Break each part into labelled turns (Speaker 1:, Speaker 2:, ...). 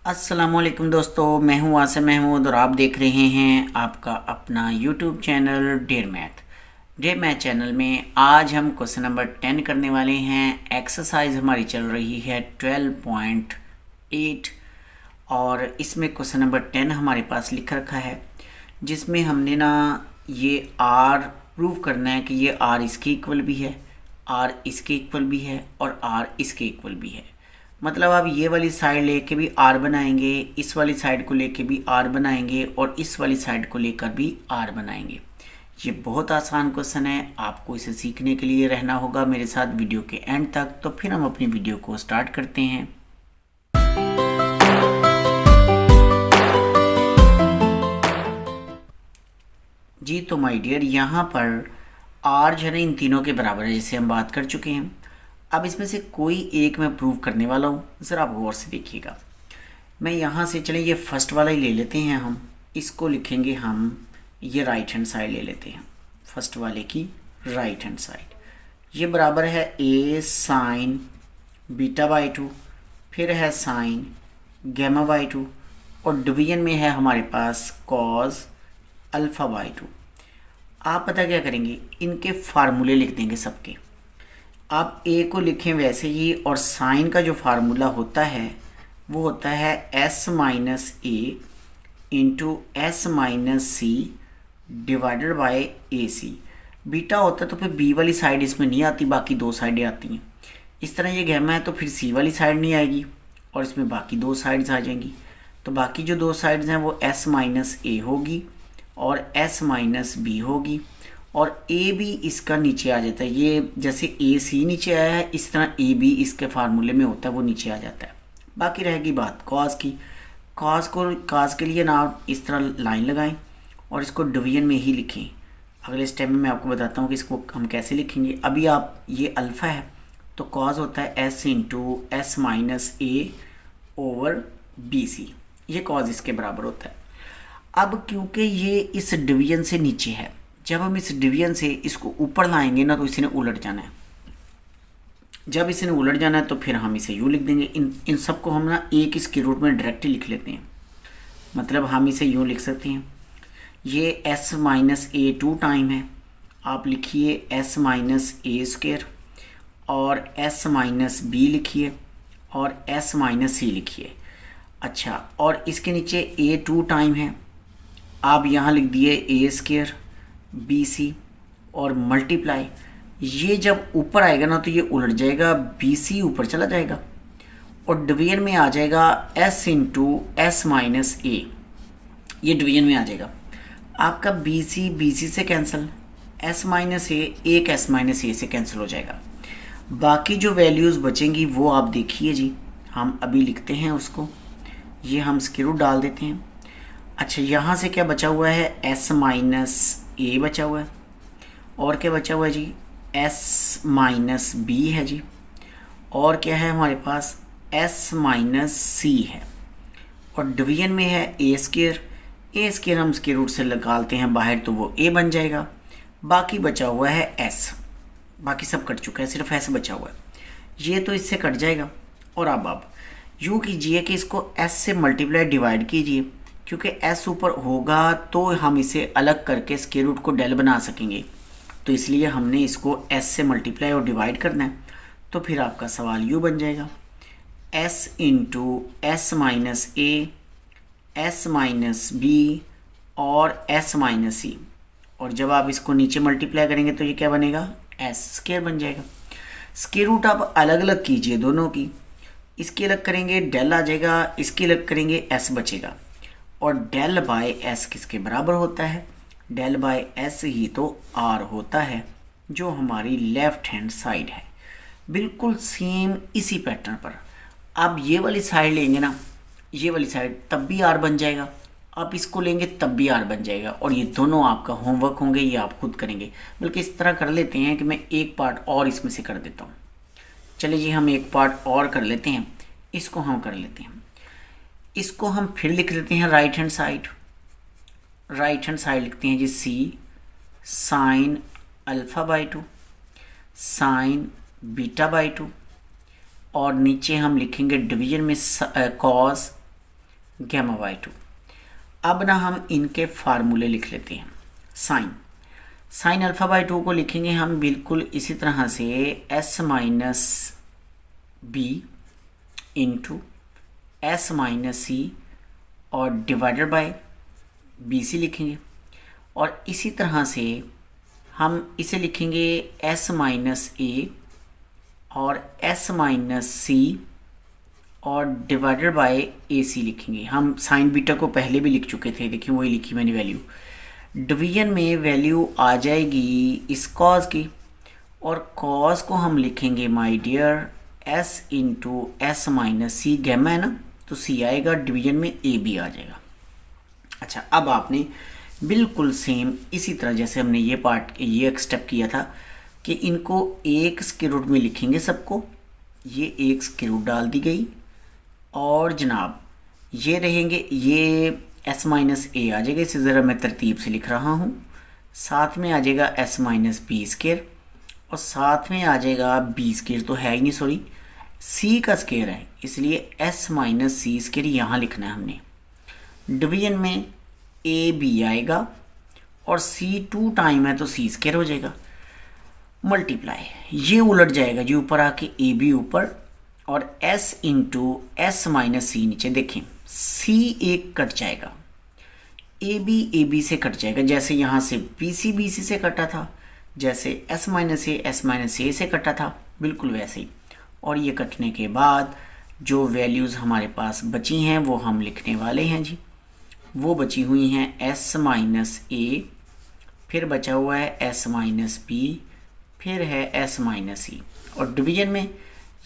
Speaker 1: अस्सलामुअलैकुम दोस्तों, मैं हूं आसिम महमूद और आप देख रहे हैं आपका अपना YouTube channel dare math channel में आज हम क्वेश्चन नंबर 10 करने वाले हैं। एक्सरसाइज हमारी चल रही है 12.8 और इसमें क्वेश्चन नंबर 10 हमारे पास लिख रखा है, जिसमें हमने ना ये आर प्रूव करना है कि ये आर इसके इक्वल भी है, आर इसके इक्वल भी है और आर इसके इक्वल भी है। मतलब आप ये वाली साइड लेके भी आर बनाएंगे, इस वाली साइड को लेके भी आर बनाएंगे और इस वाली साइड को लेकर भी आर बनाएंगे। ये बहुत आसान क्वेश्चन है, आपको इसे सीखने के लिए रहना होगा मेरे साथ वीडियो के एंड तक। तो फिर हम अपनी वीडियो को स्टार्ट करते हैं। जी तो माय डियर, यहाँ पर आर जो है ना इन तीनों के बराबर है, जैसे हम बात कर चुके हैं। अब इसमें से कोई एक मैं प्रूव करने वाला हूँ, ज़रा आप गौर से देखिएगा। मैं यहाँ से चलें ये फर्स्ट वाला ही ले लेते हैं, हम इसको लिखेंगे, हम ये राइट हैंड साइड ले लेते हैं, फर्स्ट वाले की राइट हैंड साइड। ये बराबर है ए साइन बीटा बाई 2, फिर है साइन गैमा बाई 2 और डिवीजन में है हमारे पास कॉस अल्फ़ा बाई 2। आप पता क्या करेंगे, इनके फार्मूले लिख देंगे सबके। आप ए को लिखें वैसे ही, और साइन का जो फार्मूला होता है वो होता है s minus a into s minus c divided by a c. Beta होता है तो फिर बी वाली साइड इसमें नहीं आती, बाकी दो साइडें आती हैं। इस तरह ये गैमा है तो फिर सी वाली साइड नहीं आएगी और इसमें बाकी दो साइड्स आ जाएंगी। तो बाकी जो दो साइड्स हैं वो एस माइनस ए होगी और एस माइनस बी होगी, और ए भी इसका नीचे आ जाता है। ये जैसे ए सी नीचे आया है, इस तरह ए भी इसके फार्मूले में होता है, वो नीचे आ जाता है। बाकी रहेगी बात कॉस की। कॉस के लिए ना आप इस तरह लाइन लगाएं और इसको डिवीजन में ही लिखें। अगले स्टेप में मैं आपको बताता हूँ कि इसको हम कैसे लिखेंगे। अभी आप ये अल्फ़ा है तो कॉस होता है एस इंटू एस माइनस ए ओवर बी सी, ये कॉस इसके बराबर होता है। अब क्योंकि ये इस डिवीजन से नीचे है, जब हम इस डिवीजन से इसको ऊपर लाएंगे ना तो इसी ने उलट जाना है। जब इसी ने उलट जाना है तो फिर हम इसे यूँ लिख देंगे। इन सबको हम ना एक इसके रूट में डायरेक्टली लिख लेते हैं। मतलब हम इसे यूँ लिख सकते हैं, ये एस माइनस ए 2 टाइम है, आप लिखिए एस माइनस ए स्क्वेयर, और एस माइनस बी लिखिए और एस माइनस सी लिखिए। अच्छा, और इसके नीचे ए 2 टाइम है, आप यहाँ लिख दिए ए स्क्वेयर बी सी और मल्टीप्लाई। ये जब ऊपर आएगा ना तो ये उलट जाएगा, बी सी ऊपर चला जाएगा और डिवीजन में आ जाएगा एस इंटू एस माइनस ए, ये डिवीजन में आ जाएगा। आपका बी सी से कैंसिल, एस माइनस ए एक एस माइनस ए से कैंसिल हो जाएगा। बाकी जो वैल्यूज़ बचेंगी वो आप देखिए जी, हम अभी लिखते हैं उसको। ये हम स्क्वायर रूट डाल देते हैं। अच्छा, यहाँ से क्या बचा हुआ है, एस माइनस ए बचा हुआ है, और क्या बचा हुआ है जी, एस माइनस बी है जी, और क्या है हमारे पास, एस माइनस सी है, और डिवीजन में है ए स्क्वायर। ए स्क्वायर हम स्क्वायर रूट से निकालते हैं बाहर तो वो ए बन जाएगा। बाकी बचा हुआ है एस, बाकी सब कट चुका है, सिर्फ एस बचा हुआ है। ये तो इससे कट जाएगा। और अब आप यूँ कीजिए कि इसको एस से मल्टीप्लाई डिवाइड कीजिए, क्योंकि एस ऊपर होगा तो हम इसे अलग करके स्क्वायर रूट को डेल बना सकेंगे, तो इसलिए हमने इसको एस से मल्टीप्लाई और डिवाइड करना है। तो फिर आपका सवाल यूँ बन जाएगा, एस इंटू एस माइनस ए, एस माइनस बी और एस माइनस सी, और जब आप इसको नीचे मल्टीप्लाई करेंगे तो ये क्या बनेगा, एस स्क्वायर बन जाएगा। स्क्वायर रूट आप अलग अलग कीजिए दोनों की, इसकी अलग करेंगे डेल आ जाएगा, इसकी अलग करेंगे एस बचेगा, और डेल बाय एस किसके बराबर होता है, डेल बाय एस ही तो आर होता है, जो हमारी लेफ्ट हैंड साइड है। बिल्कुल सेम इसी पैटर्न पर आप ये वाली साइड लेंगे ना, ये वाली साइड, तब भी आर बन जाएगा। आप इसको लेंगे तब भी आर बन जाएगा, और ये दोनों आपका होमवर्क होंगे, ये आप खुद करेंगे। बल्कि इस तरह कर लेते हैं कि मैं एक पार्ट और इसमें से कर देता हूँ। चलिए जी, हम एक पार्ट और कर लेते हैं, इसको हम कर लेते हैं। इसको हम फिर लिख देते हैं right hand side. Right hand side लिखते हैं जी c sine alpha by 2 sine beta by 2, और नीचे हम लिखेंगे डिवीजन में कॉस गैमा बाई टू। अब ना हम इनके फार्मूले लिख लेते हैं। साइन अल्फ़ा बाई टू को लिखेंगे हम बिल्कुल इसी तरह से s minus b into s minus c और डिवाइडेड बाय बी सी लिखेंगे। और इसी तरह से हम इसे लिखेंगे एस माइनस ए और एस माइनस सी और डिवाइडेड बाय ए सी लिखेंगे। हम साइन बीटा को पहले भी लिख चुके थे, देखिए वही लिखी मैंने वैल्यू। डिवीजन में वैल्यू आ जाएगी इस कॉज की, और कॉज को हम लिखेंगे my dear s into s minus c. Gamma है ना, तो सी आएगा, डिवीजन में ए भी आ जाएगा। अच्छा, अब आपने बिल्कुल सेम इसी तरह जैसे हमने ये एक स्टेप किया था कि इनको एक स्क्वायर रूट में लिखेंगे सबको। ये एक स्क्वायर रूट डाल दी गई और जनाब ये रहेंगे, ये एस माइनस ए आ जाएगा, इसे ज़रा मैं तरतीब से लिख रहा हूँ। साथ में आ जाएगा एस माइनस बी स्क्वायर और साथ में आ जाएगा बी स्क्वायर, तो है ही नहीं, सॉरी सी का स्क्वायर है, इसलिए एस माइनस सी स्क्वायर यहाँ लिखना है हमने। डिवीजन में ए बी आएगा और सी 2 टाइम है तो सी स्क्वायर हो जाएगा। मल्टीप्लाई, ये उलट जाएगा जी, ऊपर आके ए बी ऊपर और s इंटू एस माइनस सी नीचे। देखें c एक कट जाएगा, ए बी से कट जाएगा, जैसे यहाँ से बी सी से कटा था, जैसे s माइनस ए से कटा था, बिल्कुल वैसे ही। और ये कटने के बाद जो वैल्यूज़ हमारे पास बची हैं वो हम लिखने वाले हैं जी। वो बची हुई हैं s माइनस ए, फिर बचा हुआ है s माइनस बी, फिर है s माइनस सी, और डिवीजन में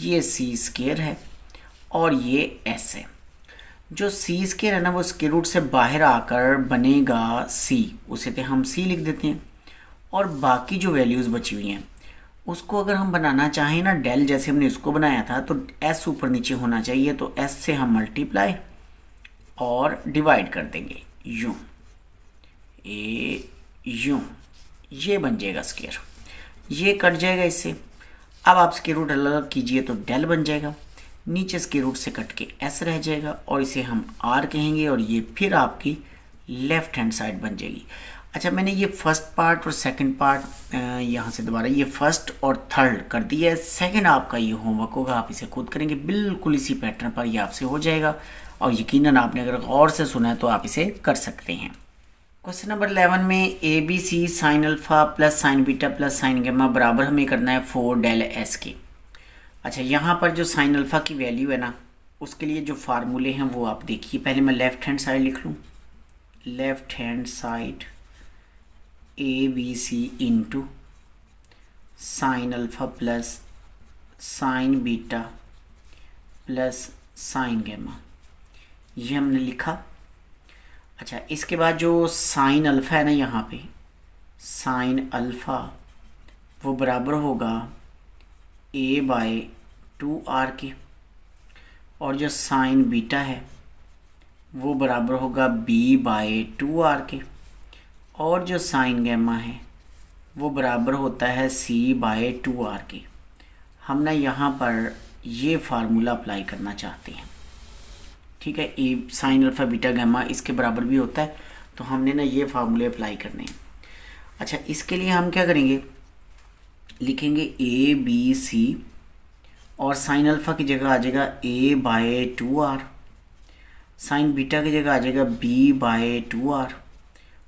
Speaker 1: ये सी स्क्वायर है और ये s है। जो सी स्क्वायर है ना वो स्क्वायर रूट से बाहर आकर बनेगा c, उसे तो हम c लिख देते हैं। और बाकी जो वैल्यूज़ बची हुई हैं उसको अगर हम बनाना चाहें ना डेल, जैसे हमने इसको बनाया था, तो s ऊपर नीचे होना चाहिए, तो s से हम मल्टीप्लाई और डिवाइड कर देंगे यूँ, यूँ, ये बन जाएगा स्क्वायर, ये कट जाएगा इससे। अब आप स्क्वायर रूट अलग कीजिए तो डेल बन जाएगा, नीचे स्क्वायर रूट से कट के एस रह जाएगा और इसे हम आर कहेंगे, और ये फिर आपकी लेफ्ट हैंड साइड बन जाएगी। अच्छा, मैंने ये फर्स्ट पार्ट और सेकंड पार्ट यहाँ से दोबारा ये फर्स्ट और थर्ड कर दिया है। सेकंड आपका ये होमवर्क होगा, आप इसे खुद करेंगे, बिल्कुल इसी पैटर्न पर ये आपसे हो जाएगा, और यकीनन आपने अगर गौर से सुना है तो आप इसे कर सकते हैं। क्वेश्चन नंबर 11 में a b c sine alpha plus sine beta plus sine gamma बराबर हमें करना है 4 डेल एस के। अच्छा, यहाँ पर जो साइन अल्फ़ा की वैल्यू है ना, उसके लिए जो फार्मूले हैं वो आप देखिए। पहले मैं लेफ़्ट हैंड साइड लिख लूँ, left hand side a b c into sine alpha plus sine beta plus sine gamma, ये हमने लिखा। अच्छा, इसके बाद जो साइन अल्फ़ा है ना, यहाँ पे साइन अल्फ़ा वो बराबर होगा ए बाय 2r के, और जो साइन बीटा है वो बराबर होगा b बाय 2r के, और जो साइन गैमा है वो बराबर होता है c बाय 2r के। हम ना यहाँ पर ये फार्मूला अप्लाई करना चाहते हैं, ठीक है। ए साइन अल्फ़ा बीटा गैमा इसके बराबर भी होता है, तो हमने ना ये फार्मूले अप्लाई करने हैं। अच्छा, इसके लिए हम क्या करेंगे, लिखेंगे ए बी सी और साइन अल्फ़ा की जगह आ जाएगा a bye 2r, sign beta की जगह आ जाएगा b बाय 2r,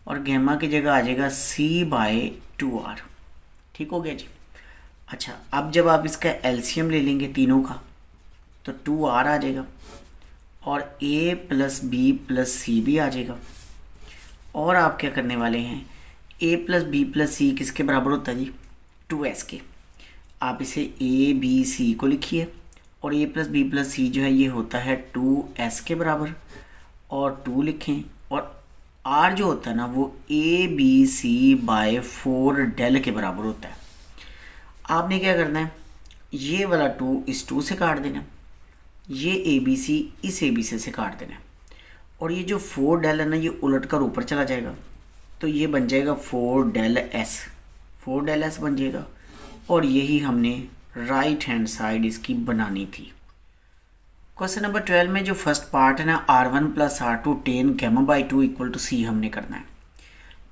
Speaker 1: और गैमा की जगह आ जाएगा c बाय 2r। ठीक हो गया जी। अच्छा, अब जब आप इसका एलसीएम ले लेंगे तीनों का तो 2r आ जाएगा, और a प्लस बी प्लस सी भी आ जाएगा। और आप क्या करने वाले हैं, a प्लस बी प्लस सी किसके बराबर होता है जी, 2s के। आप इसे ए बी सी को लिखिए, और a प्लस बी प्लस सी जो है ये होता है 2s के बराबर, और 2 लिखें, और r जो होता है ना वो a b c by 4 del के बराबर होता है। आपने क्या करना है, ये वाला 2 इस 2 से काट देना, ये ए बी सी इस ए बी सी से काट देना, और ये जो 4 डेल है ना ये उलट कर ऊपर चला जाएगा, तो ये बन जाएगा 4 डेल एस, 4 डेल एस बन जाएगा। और यही हमने राइट हैंड साइड इसकी बनानी थी। क्वेश्चन नंबर 12 में जो फर्स्ट पार्ट है ना, R1 plus R2 tan gamma by two equal to c हमने करना है।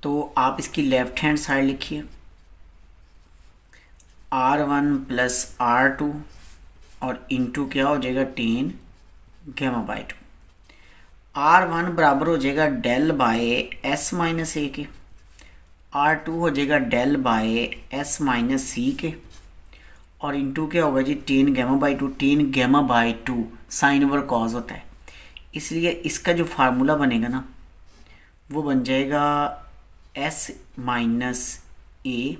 Speaker 1: तो आप इसकी लेफ्ट हैंड साइड लिखिए R1 प्लस R2 और इंटू क्या हो जाएगा ten gamma by to. R1 बराबर हो जाएगा del by s minus a के, R2 हो जाएगा del by s minus c के, और इंटू क्या होगा जी tan gamma by two. Tan gamma by two sine over cos होता है, इसलिए इसका जो फार्मूला बनेगा ना वो बन जाएगा s minus a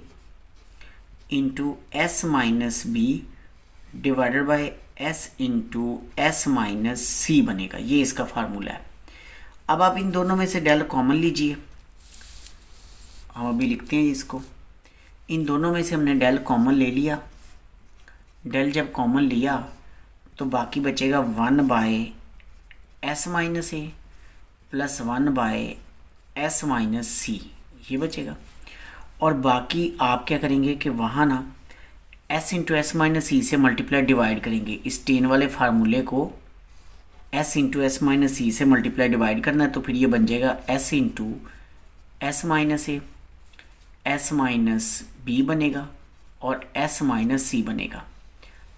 Speaker 1: into s minus b divided by s into s minus c बनेगा। ये इसका फार्मूला है। अब आप इन दोनों में से डेल कॉमन लीजिए, हम अभी लिखते हैं इसको। इन दोनों में से हमने डेल कॉमन ले लिया। डेल जब कॉमन लिया तो बाकी बचेगा 1 by s minus a plus 1 by s minus c, ये बचेगा। और बाकी आप क्या करेंगे कि वहाँ ना एस इंटू एस माइनस सी से मल्टीप्लाई डिवाइड करेंगे। इस टेन वाले फार्मूले को एस इंटू एस माइनस सी से मल्टीप्लाई डिवाइड करना है, तो फिर ये बन जाएगा एस इंटू एस माइनस ए, एस माइनस बी बनेगा और एस माइनस सी बनेगा।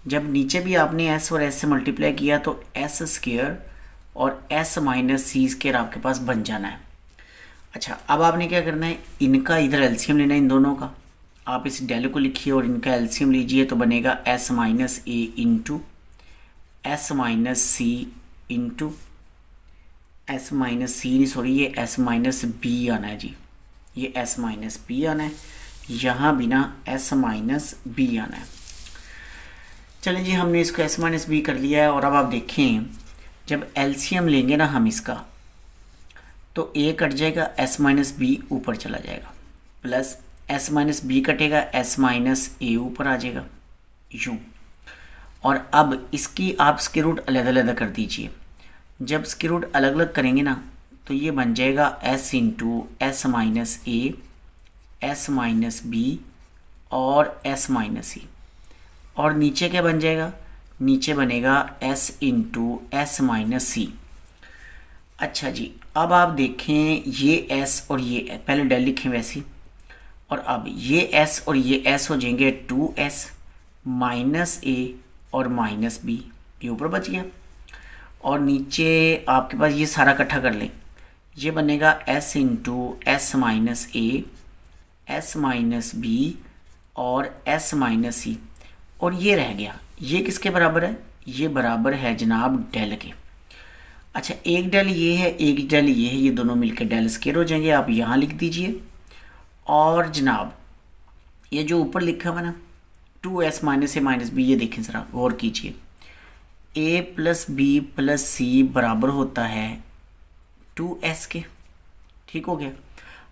Speaker 1: जब नीचे भी आपने एस और एस से मल्टीप्लाई किया तो एस स्क्वायर और एस माइनस सी स्क्वायर आपके पास बन जाना है। अच्छा, अब आपने क्या करना है, इनका इधर एलसीएम लेना है इन दोनों का। आप इस डेल को लिखिए और इनका एलसीएम लीजिए, तो बनेगा S minus a into s minus C into s minus सी नहीं, सॉरी, ये एस माइनस बी आना है जी, ये एस माइनस बी आना है, यहाँ बिना एस माइनस बी आना है। चलें जी, हमने इसको एस माइनस बी कर लिया है। और अब आप देखें, जब एलसीएम लेंगे ना हम इसका, तो ए कट जाएगा, एस माइनस बी ऊपर चला जाएगा, प्लस एस माइनस बी कटेगा, एस माइनस ए ऊपर आ जाएगा, यूँ। और अब इसकी आप स्क्वायर रूट अलग अलग कर दीजिए। जब स्क्वायर रूट अलग अलग करेंगे ना तो ये बन जाएगा एस इंटू एस माइनस ए, एस माइनस बी और एस माइनस सी। और नीचे क्या बन जाएगा, नीचे बनेगा एस इंटू एस माइनस सी। अच्छा जी, अब आप देखें ये एस और ये पहले डेल लिखें वैसे, और अब ये एस और ये एस हो जाएंगे 2s माइनस ए और माइनस बी, ये ऊपर बच गया। और नीचे आपके पास ये सारा इकट्ठा कर लें, ये बनेगा एस इंटू एस माइनस ए, एस माइनस बी और एस माइनस सी। और ये रह गया, ये किसके बराबर है, ये बराबर है जनाब डेल के। अच्छा, एक डेल ये है, एक डेल ये है, ये दोनों मिलकर डेल स्क्वायर हो जाएंगे, आप यहाँ लिख दीजिए। और जनाब ये जो ऊपर लिखा हुआ ना 2s माइनस ए माइनस बी, ये देखें ज़रा गौर कीजिए, a प्लस बी प्लस सी बराबर होता है 2s के, ठीक हो गया।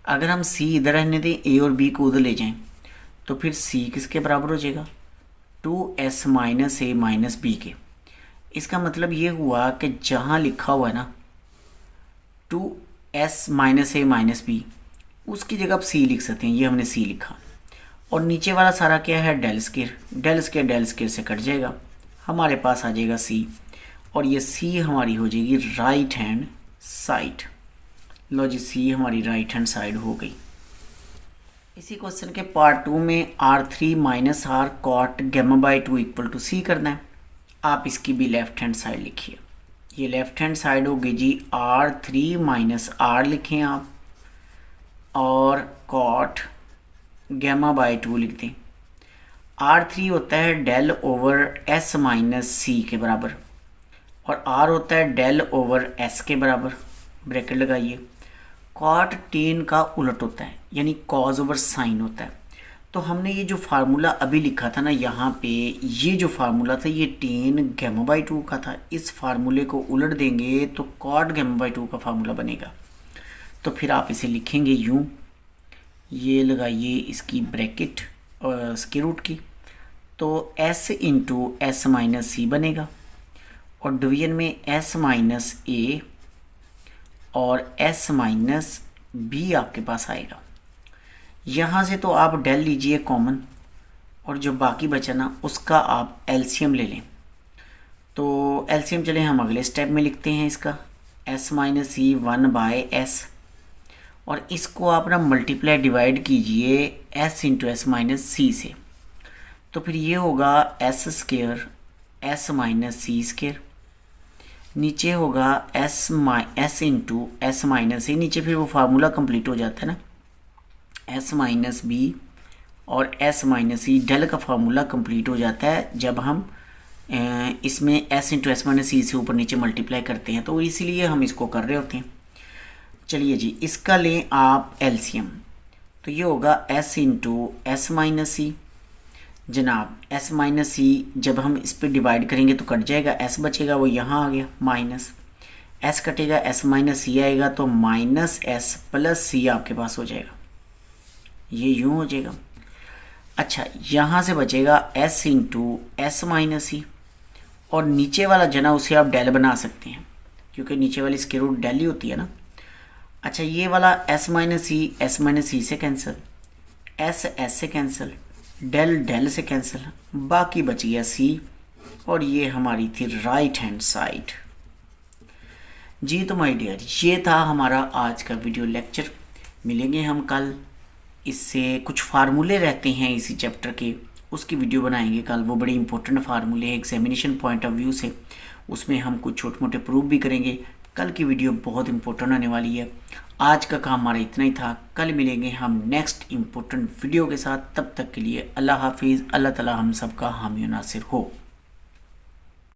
Speaker 1: अगर हम c इधर रहने दें, a और b को उधर ले जाएं, तो फिर c किसके बराबर हो जाएगा, 2s माइनस ए माइनस बी के। इसका मतलब ये हुआ कि जहाँ लिखा हुआ है ना 2s माइनस ए माइनस बी, उसकी जगह आप c लिख सकते हैं, ये हमने c लिखा। और नीचे वाला सारा क्या है, del square, del square del square से कट जाएगा, हमारे पास आ जाएगा c। और ये c हमारी हो जाएगी राइट हैंड साइड। लो जी, c हमारी राइट हैंड साइड हो गई। इसी क्वेश्चन के पार्ट 2 में R3 minus r cot gamma by two equal to c करना है। आप इसकी भी लेफ्ट हैंड साइड लिखिए, ये लेफ्ट हैंड साइड होगी जी R3 माइनस आर लिखें आप, और कॉट गैमा बाई टू लिख दें। R3 होता है del over S minus c के बराबर, और R होता है डेल ओवर S के बराबर, ब्रैकेट लगाइए। कॉट टेन का उलट होता है, यानी कॉज ओवर साइन होता है। तो हमने ये जो फार्मूला अभी लिखा था ना यहाँ पे, ये जो फार्मूला था ये टेन गैमा बाई टू का था। इस फार्मूले को उलट देंगे तो कॉट गैमा बाई टू का फार्मूला बनेगा। तो फिर आप इसे लिखेंगे यूँ, ये लगाइए इसकी ब्रैकेट स्क्वायर रूट की, तो s into s minus c बनेगा, और डिवीजन में s माइनस ए और s माइनस बी आपके पास आएगा। यहाँ से तो आप डेल लीजिए कॉमन, और जो बाकी बचा ना उसका आप एलसीएम ले लें। तो एलसीएम चले हम अगले स्टेप में लिखते हैं इसका, s माइनस सी 1/s, और इसको आप ना मल्टीप्लाई डिवाइड कीजिए s इंटू एस माइनस सी से, तो फिर ये होगा s स्क्र s माइनस सी स्क्र, नीचे होगा s इंटू एस माइनस सी, नीचे फिर वो फार्मूला कंप्लीट हो जाता है ना, s माइनस बी और s माइनस सी, डेल का फार्मूला कंप्लीट हो जाता है जब हम इसमें s इंटू एस माइनस सी से ऊपर नीचे मल्टीप्लाई करते हैं, तो इसीलिए हम इसको कर रहे होते हैं। चलिए जी, इसका लें आप एलसीएम, तो ये होगा s इंटू एस माइनस सी, जनाब s माइनस सी जब हम इस पर डिवाइड करेंगे तो कट जाएगा, s बचेगा वो यहाँ आ गया, माइनस s कटेगा, s माइनस सी आएगा, तो माइनस s प्लस सी आपके पास हो जाएगा, ये यूँ हो जाएगा। अच्छा, यहाँ से बचेगा s into s minus c, और नीचे वाला जना उसे आप डेल बना सकते हैं क्योंकि नीचे वाली इसकी रूट डेल ही होती है ना। अच्छा, ये वाला s माइनस सी से कैंसिल, s से कैंसिल, डेल डेल से कैंसिल, बाकी बच गया c, और ये हमारी थी राइट हैंड साइड। जी तो माय डियर, ये था हमारा आज का वीडियो लेक्चर। मिलेंगे हम कल, इससे कुछ फार्मूले रहते हैं इसी चैप्टर के, उसकी वीडियो बनाएंगे कल। वो बड़े इंपॉर्टेंट फार्मूले हैं एग्जामिनेशन पॉइंट ऑफ व्यू से, उसमें हम कुछ छोटे मोटे प्रूफ भी करेंगे। कल की वीडियो बहुत इंपॉर्टेंट होने वाली है। आज का काम हमारा इतना ही था, कल मिलेंगे हम नेक्स्ट इंपॉर्टेंट वीडियो के साथ। तब तक के लिए अल्लाह हाफिज़। अल्लाह ताला हम सबका हामी नासिर हो।